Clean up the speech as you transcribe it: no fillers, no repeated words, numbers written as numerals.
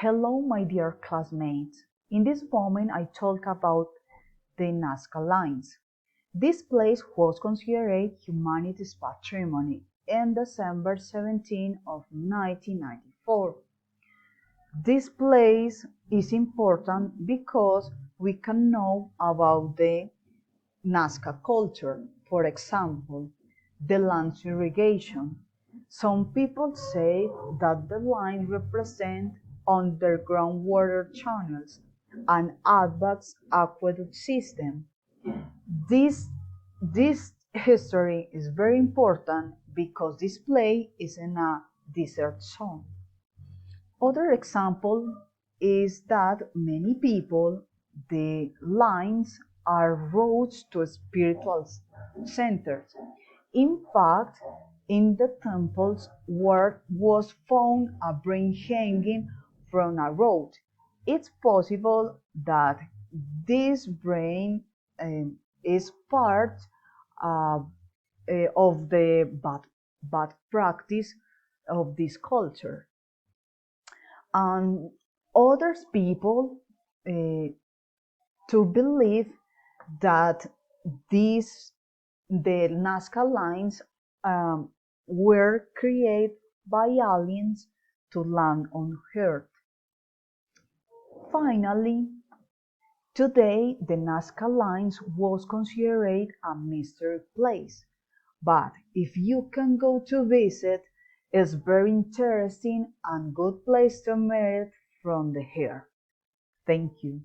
Hello, my dear classmates. In this moment, I talk about the Nazca Lines. This place was considered humanity's patrimony in December 17 of 1994. This place is important because we can know about the Nazca culture. For example, the land irrigation. Some people say that the line represents underground water channels and advanced aqueduct system. This history is very important because this place is in a desert zone. Other example is that many people, the lines are roads to spiritual centers. In fact, in the temples where was found a brain hanging from a road. It's possible that this brain is part uh, of the bad practice of this culture. And others people uh, to believe that these the Nazca lines were created by aliens to land on Earth. Finally, today the Nazca lines was considered a mystery place, but if you can go to visit, it's very interesting and good place to meet from the air. Thank you.